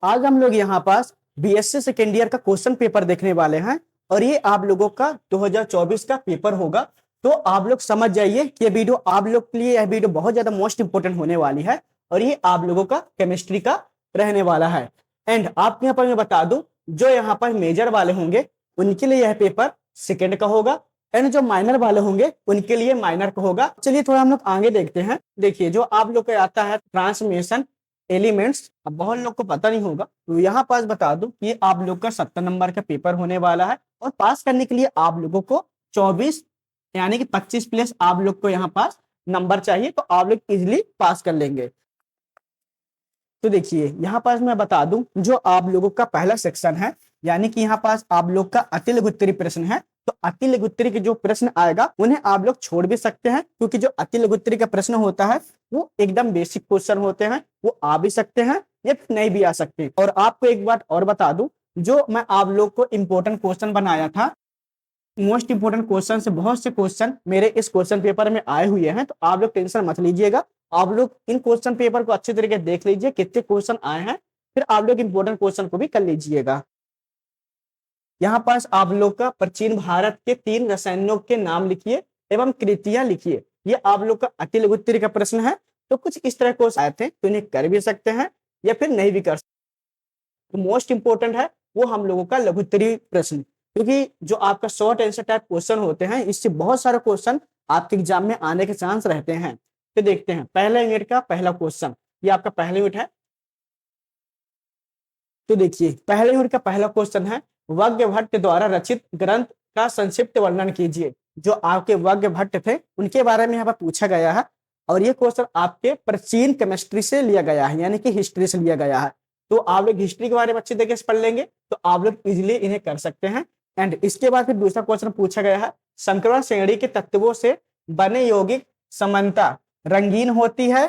आज हम लोग यहाँ पास बीएससी सेकेंड ईयर का क्वेश्चन पेपर देखने वाले हैं और ये आप लोगों का 2024 का पेपर होगा। तो आप लोग समझ जाइए कि ये वीडियो आप लोग के लिए यह वीडियो बहुत ज्यादा मोस्ट इंपोर्टेंट होने वाली है और ये आप लोगों का केमिस्ट्री का रहने वाला है। एंड आपके यहाँ पर मैं बता दूं, जो यहाँ पर मेजर वाले होंगे उनके लिए यह पेपर सेकेंड का होगा एंड जो माइनर वाले होंगे उनके लिए माइनर का होगा। चलिए थोड़ा हम लोग आगे देखते हैं। देखिए जो आप लोग का आता है ट्रांसमिशन एलिमेंट्स, अब बहुत लोग को पता नहीं होगा तो यहाँ पास बता दूं कि आप लोग का 70 नंबर का पेपर होने वाला है और पास करने के लिए आप लोगों को 24 यानी कि 25 प्लस आप लोग को यहाँ पास नंबर चाहिए, तो आप लोग इजिली पास कर लेंगे। तो देखिए यहाँ पास मैं बता दूं, जो आप लोगों का पहला सेक्शन है यानी कि यहाँ पास आप लोग का अति लघुत्तरी प्रश्न है, तो अति लघुत्तरी के जो प्रश्न आएगा उन्हें आप लोग छोड़ भी सकते हैं, क्योंकि जो अति लघुत्तरी का प्रश्न होता है वो एकदम बेसिक क्वेश्चन होते हैं, वो आ भी सकते हैं या फिर नहीं भी आ सकते। और आपको एक बात और बता दूं, जो मैं आप लोग को इंपॉर्टेंट क्वेश्चन बनाया था, मोस्ट इंपोर्टेंट क्वेश्चन से बहुत से क्वेश्चन मेरे इस क्वेश्चन पेपर में आए हुए हैं, तो आप लोग टेंशन मत लीजिएगा। आप लोग इन क्वेश्चन पेपर को अच्छे तरीके से देख लीजिए कितने क्वेश्चन आए हैं, फिर आप लोग इंपॉर्टेंट क्वेश्चन को भी कर लीजिएगा। यहाँ पास आप लोग का प्राचीन भारत के 3 रसायनों के नाम लिखिए एवं कृतियां लिखिए, ये आप लोग का अति लघुत्तरी का प्रश्न है। तो कुछ इस तरह क्वेश्चन आए थे तो इन्हें कर भी सकते हैं या फिर नहीं भी कर सकते। तो मोस्ट इंपोर्टेंट है वो हम लोगों का लघुत्तरी प्रश्न, क्योंकि जो आपका शॉर्ट आंसर टाइप क्वेश्चन होते हैं इससे बहुत सारे क्वेश्चन आपके एग्जाम में आने के चांस रहते हैं। तो देखते हैं पहला यूनिट का पहला क्वेश्चन, ये आपका पहला यूनिट है। तो देखिए पहले यूनिट का पहला क्वेश्चन है, वज्ञभट्ट द्वारा रचित ग्रंथ का संक्षिप्त वर्णन कीजिए। जो आपके वज्ञभट्ट थे उनके बारे में यहाँ पर पूछा गया है और ये क्वेश्चन आपके प्राचीन केमिस्ट्री से लिया गया है यानी कि हिस्ट्री से लिया गया है। तो आप लोग हिस्ट्री के बारे में अच्छे तरीके से पढ़ लेंगे तो आप लोग इजिली इन्हें कर सकते हैं। एंड इसके बाद फिर दूसरा क्वेश्चन पूछा गया है, संक्रमण श्रेणी के तत्वों से बने यौगिक समानता रंगीन होती है,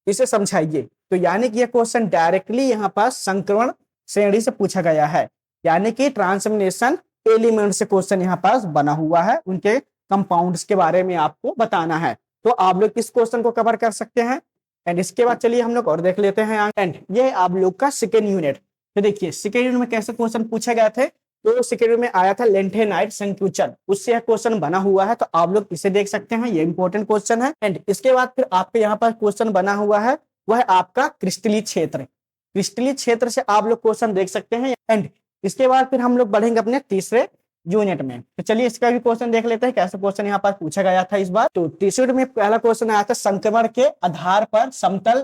इसे समझाइए। तो यानी कि यह क्वेश्चन डायरेक्टली यहाँ पास संक्रमण श्रेणी से पूछा गया है, यानी कि ट्रांसमिनेशन एलिमेंट से क्वेश्चन यहाँ पास बना हुआ है, उनके कंपाउंड्स के बारे में आपको बताना है। तो आप लोग इस क्वेश्चन को कवर कर सकते हैं। एंड इसके बाद चलिए हम लोग और देख लेते हैं। एंड ये आप लोग का सेकेंड यूनिट। तो देखिए सेकेंड यूनिट में कैसे क्वेश्चन पूछे गए थे, तो सेकेंड यूनिट में आया था लेंथेनाइड संकुचन, उससे यह क्वेश्चन बना हुआ है, तो आप लोग इसे देख सकते हैं, ये इंपॉर्टेंट क्वेश्चन है। एंड इसके बाद फिर आपके यहाँ पर क्वेश्चन बना हुआ है वह आपका क्रिस्टलीय क्षेत्र, क्रिस्टलीय क्षेत्र से आप लोग क्वेश्चन देख सकते हैं। एंड इसके बाद फिर हम लोग बढ़ेंगे अपने तीसरे यूनिट में। तो चलिए इसका भी क्वेश्चन देख लेते हैं कैसे क्वेश्चन यहाँ पर पूछा गया था इस बार। तो तीसरे यूनिट में पहला क्वेश्चन आया था, संक्रमण के आधार पर समतल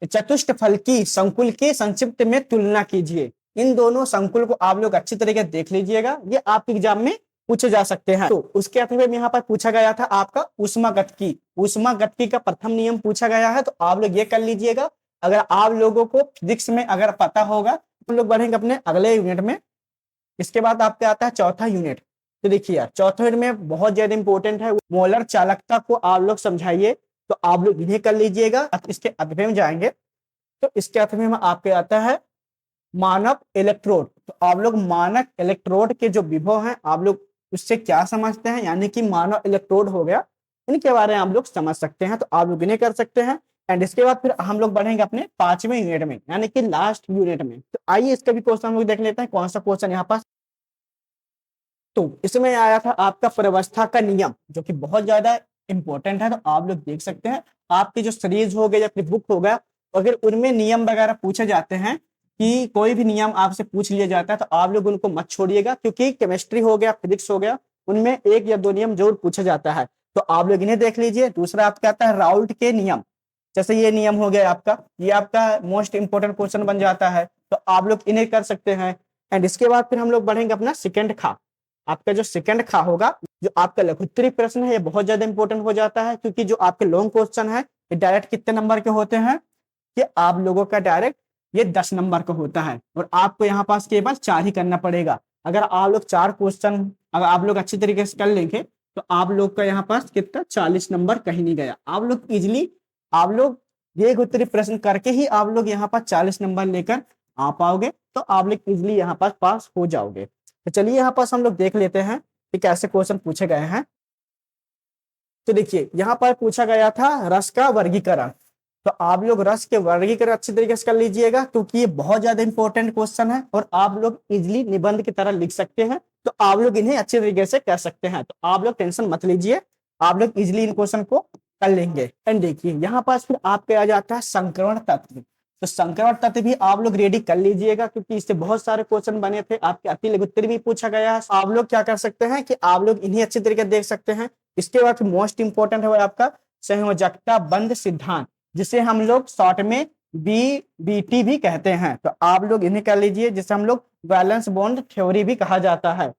चतुष्टफल की संकुल के संक्षिप्त में तुलना कीजिए। इन दोनों संकुल को आप लोग अच्छी तरीके से देख लीजिएगा, ये आपके एग्जाम में पूछे जा सकते हैं। तो उसके अथवा में यहाँ पर पूछा गया था आपका ऊष्मागतिकी, ऊष्मागतिकी का प्रथम नियम पूछा गया है, तो आप लोग ये कर लीजिएगा। अगर आप लोगों को फिजिक्स में अगर पता होगा तो हम लोग बढ़ेंगे अपने अगले यूनिट में। इसके बाद आपके आता है चौथा यूनिट। तो देखिए यार चौथा यूनिट में बहुत ज्यादा इंपॉर्टेंट है, मोलर चालकता को आप लोग समझाइए, तो आप लोग इन्हें कर लीजिएगा। इसके अथवे में जाएंगे तो इसके अथवे में आपके आता है मानक इलेक्ट्रोड। तो आप लोग मानक इलेक्ट्रोड के जो विभव हैं आप लोग उससे क्या समझते हैं, यानी कि मानव इलेक्ट्रोड हो गया, इनके बारे में आप लोग समझ सकते हैं, तो आप लोग इन्हें कर सकते हैं। एंड इसके बाद फिर हम लोग बढ़ेंगे अपने 5वें यूनिट में यानी कि लास्ट यूनिट में। तो आइए इसका भी क्वेश्चन हम लोग देख लेते हैं कौन सा क्वेश्चन यहाँ पास। तो इसमें आया था आपका प्रवस्था का नियम, जो कि बहुत ज्यादा इंपॉर्टेंट है, तो आप लोग देख सकते हैं। आपके जो सीरीज हो गए या फिर बुक हो गया, अगर उनमें नियम वगैरह पूछे जाते हैं कि कोई भी नियम आपसे पूछ लिया जाता है तो आप लोग उनको मत छोड़िएगा, क्योंकि केमिस्ट्री हो गया फिजिक्स हो गया उनमें 1 या 2 नियम जरूर पूछा जाता है, तो आप लोग इन्हें देख लीजिए। दूसरा आपका आता है राउल्ट के नियम, जैसे ये नियम हो गया आपका, ये आपका मोस्ट इंपोर्टेंट क्वेश्चन बन जाता है, तो आप लोग इन्हें कर सकते हैं। एंड इसके बाद फिर हम लोग बढ़ेंगे अपना सेकंड खा। आपका जो सेकंड खा होगा, जो आपका लघुत्तरी प्रश्न है, ये बहुत ज्यादा इंपॉर्टेंट हो जाता है, क्योंकि जो आपके लॉन्ग क्वेश्चन है ये डायरेक्ट कितने नंबर के होते हैं, कि आप लोगों का डायरेक्ट ये 10 नंबर का होता है और आपको यहाँ पास केवल 4 ही करना पड़ेगा। अगर आप लोग 4 क्वेश्चन अगर आप लोग अच्छी तरीके से कर लेंगे तो आप लोग का यहाँ पास कितना 40 नंबर कहीं नहीं गया। आप लोग इजिली आप लोग ये उत्तरी प्रश्न करके ही आप लोग यहाँ पास 40 नंबर लेकर आ पाओगे, तो आप लोग इजिली यहाँ पास हो जाओगे। तो चलिए यहाँ पास हम लोग देख लेते हैं कि कैसे क्वेश्चन पूछे गए हैं। तो देखिए यहाँ पर पूछा गया था रस का वर्गीकरण। तो आप लोग रस के वर्गीकरण अच्छी तरीके से कर लीजिएगा, क्योंकि ये बहुत ज्यादा इंपॉर्टेंट क्वेश्चन है और आप लोग इजिली निबंध की तरह लिख सकते हैं। तो आप लोग इन्हें अच्छे तरीके से कर सकते हैं, तो आप लोग टेंशन मत लीजिए, आप लोग इजिली इन क्वेश्चन को कर लेंगे। एंड देखिए यहाँ पास फिर आपके आ जाता है संक्रमण तत्व। तो संक्रमण तत्व भी आप लोग रेडी कर लीजिएगा, क्योंकि इससे बहुत सारे क्वेश्चन बने थे, आपके अति लघु उत्तर भी पूछा गया है। आप लोग क्या कर सकते हैं कि आप लोग इन्हें अच्छी तरीके से देख सकते हैं। इसके बाद मोस्ट इंपॉर्टेंट है वो आपका संयोजकता बंध सिद्धांत, जिसे हम लोग शॉर्ट में बीबीटी भी कहते हैं। तो आप लोग इन्हें कर लीजिए, जिसे हम लोग वैलेंस बॉन्ड थ्योरी भी कहा जाता है।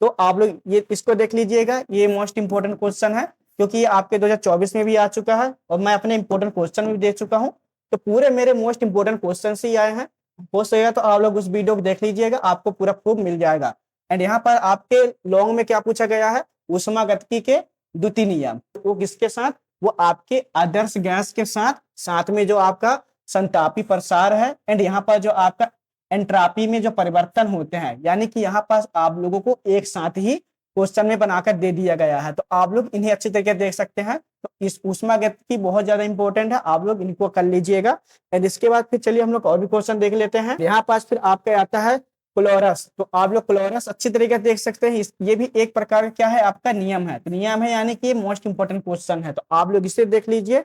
तो आप लोग ये इसको देख लीजिएगा, ये मोस्ट इंपॉर्टेंट क्वेश्चन है, क्योंकि ये आपके 2024 में भी आ चुका है और मैं अपने इंपॉर्टेंट क्वेश्चन भी दे चुका हूँ। तो पूरे मेरे मोस्ट इंपॉर्टेंट क्वेश्चन ही आए हैं। हो सकेगा तो आप लोग उस वीडियो को देख लीजिएगा, आपको पूरा प्रूफ मिल जाएगा। एंड यहाँ पर आपके लॉन्ग में क्या पूछा गया है, ऊष्मागतिकी के द्वितीय नियम, वो किसके साथ, वो आपके आदर्श गैस के साथ, साथ में जो आपका संतापी प्रसार है। एंड यहाँ पर जो आपका एंट्रापी में जो परिवर्तन होते हैं, यानी कि यहाँ पास आप लोगों को एक साथ ही क्वेश्चन में बनाकर दे दिया गया है। तो आप लोग इन्हें अच्छी तरीके से देख सकते हैं। तो इस ऊष्मागतिकी बहुत ज्यादा इंपॉर्टेंट है, आप लोग इनको कर लीजिएगा। एंड इसके बाद फिर चलिए हम लोग और भी क्वेश्चन देख लेते हैं। यहाँ पास फिर आपका आता है क्लोरस। तो आप लोग क्लोरस अच्छी तरीके से देख सकते हैं। ये भी एक प्रकार का क्या है, आपका नियम है। तो नियम है यानी कि मोस्ट इंपॉर्टेंट क्वेश्चन है, तो आप लोग इसे देख लीजिए।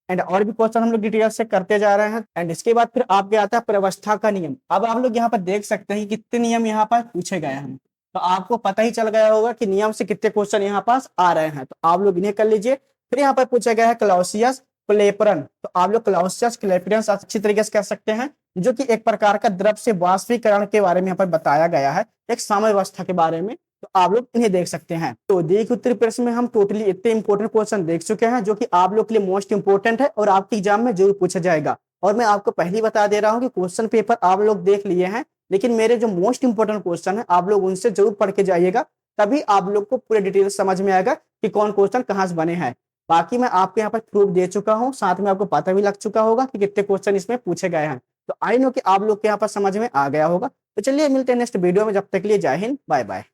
एंड और भी क्वेश्चन हम लोग डिटेल से करते जा रहे हैं। एंड इसके बाद फिर आपके आता है प्रवस्था का नियम। अब आप लोग यहाँ पर देख सकते हैं कितने नियम यहाँ पर पूछे गए हैं, तो आपको पता ही चल गया होगा कि नियम से कितने क्वेश्चन यहाँ पास आ रहे हैं। तो आप लोग इन्हें कर लीजिए। फिर यहाँ पर पूछा गया है क्लाउसियस क्लेपेरन। तो आप लोग क्लाउसियस क्लेपेरन अच्छी तरीके से कर सकते हैं, जो कि एक प्रकार का द्रव से वाष्पीकरण के बारे में यहाँ पर बताया गया है, एक समय व्यवस्था के बारे में। तो आप लोग इन्हें देख सकते हैं। तो देखिए उत्तरी प्रश्न में हम टोटली इतने इंपॉर्टेंट क्वेश्चन देख चुके हैं, जो कि आप लोग के लिए मोस्ट इंपॉर्टेंट है और आपके एग्जाम में जरूर पूछा जाएगा। और मैं आपको पहले बता दे रहा हूँ कि क्वेश्चन पेपर आप लोग देख लिए हैं, लेकिन मेरे जो मोस्ट इंपॉर्टेंट क्वेश्चन है आप लोग उनसे जरूर पढ़ के जाइएगा, तभी आप लोग को पूरे डिटेल समझ में आएगा कि कौन क्वेश्चन कहाँ से बने हैं। बाकी मैं आपको यहाँ पर प्रूफ दे चुका हूँ, साथ में आपको पता भी लग चुका होगा कि कितने क्वेश्चन इसमें पूछे गए हैं। तो आई नो कि आप लोग के यहाँ पर समझ में आ गया होगा। तो चलिए मिलते हैं नेक्स्ट वीडियो में, जब तक के लिए जय हिंद, बाय बाय।